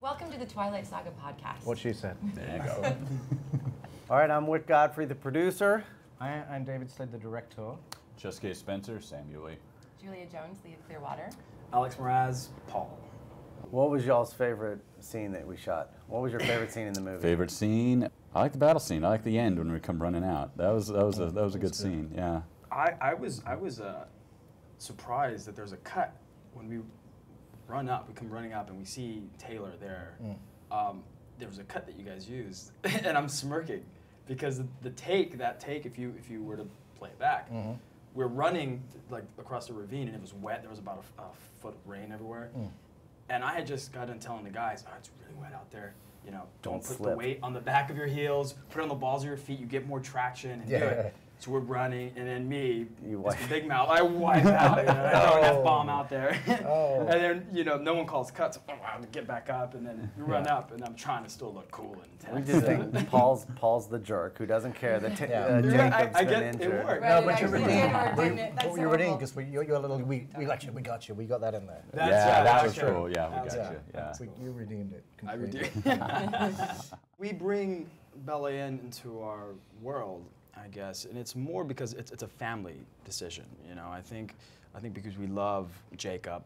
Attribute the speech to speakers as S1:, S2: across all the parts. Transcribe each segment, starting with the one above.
S1: Welcome to the Twilight Saga podcast.
S2: What she said.
S3: There you go.
S2: All right, I'm Whit Godfrey, the producer. I'm David Slade, the director.
S3: Jessica Spencer, Samuel Lee.
S1: Julia Jones, Leah Clearwater.
S4: Alex Mraz, Paul.
S2: What was y'all's favorite scene that we shot? What was your favorite scene in the movie?
S3: Favorite scene? I like the battle scene. I like the end when we come running out. That was a good scene. Yeah.
S4: I was surprised that there's a cut when we run up. We come running up and we see Taylor there. There was a cut that you guys used, and I'm smirking because that take, if you were to play it back, we're running like across the ravine and it was wet. There was about a foot of rain everywhere, and I had just got done telling the guys, "Oh, it's really wet out there. You know, don't put the weight on the back of your heels. Put it on the balls of your feet. You get more traction and do it." So we're running, and then me, Mr. Big Mouth, I wipe out, I throw an F-bomb out there. And then, no one calls cuts. Oh, wow, to get back up, and then you run up, and I'm trying to still look cool and intense.
S2: We just think Paul's the jerk who doesn't care that Jacob's been injured.
S4: It worked.
S5: No, but you're redeemed. You're redeemed because you're a little, we got you. We got that in there.
S3: That was cool. Yeah, we got you. Yeah.
S5: So you redeemed it
S4: I
S5: completely.
S4: redeemed. We bring Bella into our world, I guess, and it's more because it's a family decision. I think because we love Jacob,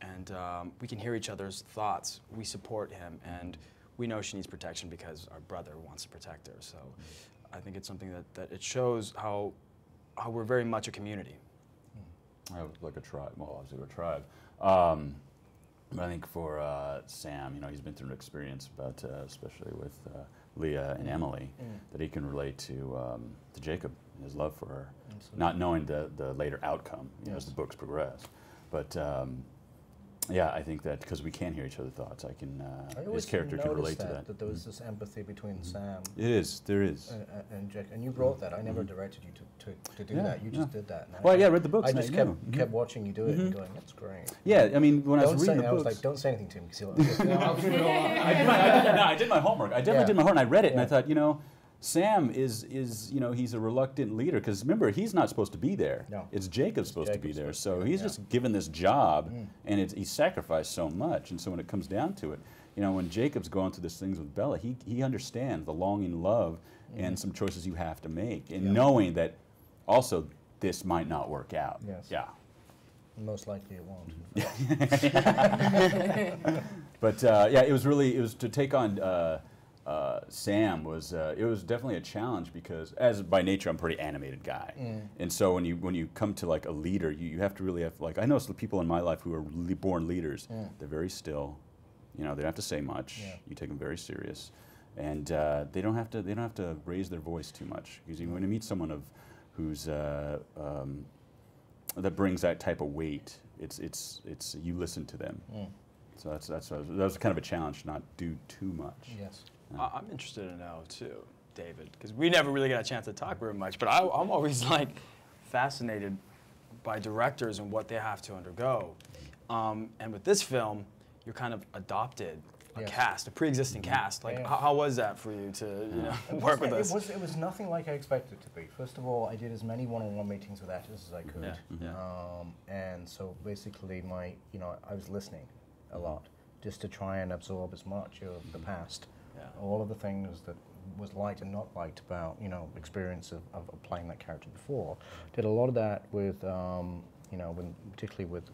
S4: and we can hear each other's thoughts. We support him, and we know she needs protection because our brother wants to protect her. So, I think it's something that it shows how we're very much a community.
S3: Like a tribe. Well, obviously we're a tribe. But I think for Sam, he's been through an experience, but especially with Leah and Emily, that he can relate to Jacob and his love for her, not knowing the later outcome as the books progress. But yeah, I think that because we can hear each other's thoughts, his character can relate to that.
S5: That there was this empathy between Sam.
S3: There is.
S5: And Jacob, and you brought that. I never directed you to do that. You just did that.
S3: Well, I read the books.
S5: I just kept watching you do it and going, that's great.
S3: Yeah, I mean, when I was reading the books,
S5: I was like, don't say anything to him because
S3: I did my homework. I definitely did my homework, and I read it, and I thought, Sam is he's a reluctant leader because remember, he's not supposed to be there.
S5: No.
S3: It's Jacob's supposed to be there. So he's just given this job, and he's sacrificed so much. And so when it comes down to it, when Jacob's going through these things with Bella, he understands the longing love and some choices you have to make, and knowing that also this might not work out.
S5: Yes.
S3: Yeah.
S5: Most likely it won't.
S3: But yeah, it was to take on Sam was it was definitely a challenge because as by nature I'm a pretty animated guy, and so when you come to like a leader, you have to really have I know some people in my life who are born leaders. They're very still, they don't have to say much. You take them very serious, and they don't have to raise their voice too much because when you meet someone who's that brings that type of weight, it's you listen to them. So that was kind of a challenge to not do too much.
S5: Yes.
S4: I'm interested to know too, David, because we never really got a chance to talk very much. But I'm always fascinated by directors and what they have to undergo. And with this film, you're kind of adopted a cast, a pre-existing cast. How was that for you to work with us?
S5: It was nothing like I expected it to be. First of all, I did as many one-on-one meetings with actors as I could, and so basically I was listening a lot just to try and absorb as much of the past. All of the things that was liked and not liked about, experience of playing that character before. Did a lot of that with, particularly with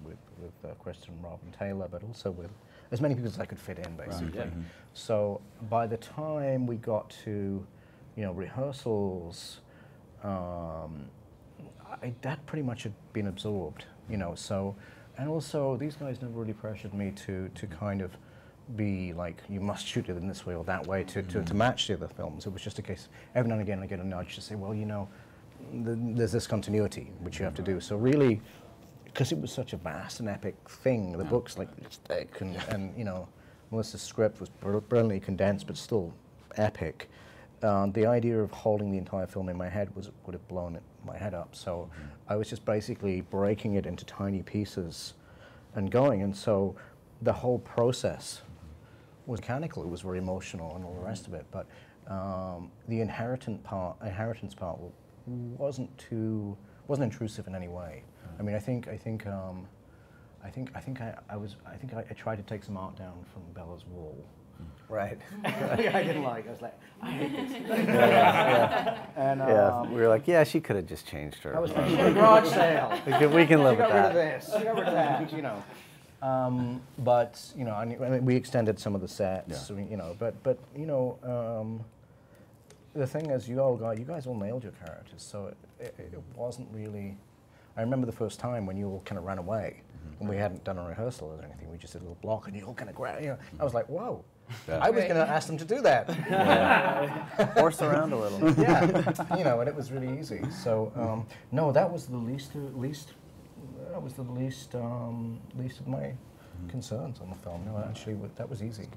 S5: Kristen, Rob, and Taylor, but also with as many people as I could fit in, basically. Right. So by the time we got to, rehearsals, that pretty much had been absorbed, So, and also these guys never really pressured me to kind of be like, you must shoot it in this way or that way to match the other films. It was just a case, every now and again I get a nudge to say, well, there's this continuity which you have to do. So really, because it was such a vast and epic thing, the book's it's thick, and Melissa's script was brilliantly condensed but still epic. The idea of holding the entire film in my head would have blown my head up. So I was just basically breaking it into tiny pieces and going, and so the whole process was mechanical. It was very emotional and all the rest of it. But the inheritance part wasn't intrusive in any way. I mean, I think I think I tried to take some art down from Bella's wall.
S2: Right.
S5: I didn't like. I was like, I hate this. And
S2: Yeah, we were like, yeah, she could have just changed her.
S5: I was thinking, garage sale.
S2: We can live
S5: She
S2: with
S5: got rid of
S2: that.
S5: this. She got rid of that. You know. But you know, I mean, we extended some of the sets.
S3: Yeah.
S5: You know, but you know, the thing is, you guys all nailed your characters. So it wasn't really. I remember the first time when you all kind of ran away, and we hadn't done a rehearsal or anything. We just did a little block, and you all kind of grabbed. You know, I was like, whoa.
S3: Yeah.
S5: I was going to ask them to do that.
S2: Horse around a little.
S5: Yeah, you know, and it was really easy. So no, that was the least of my concerns on the film. No, actually, that was easy.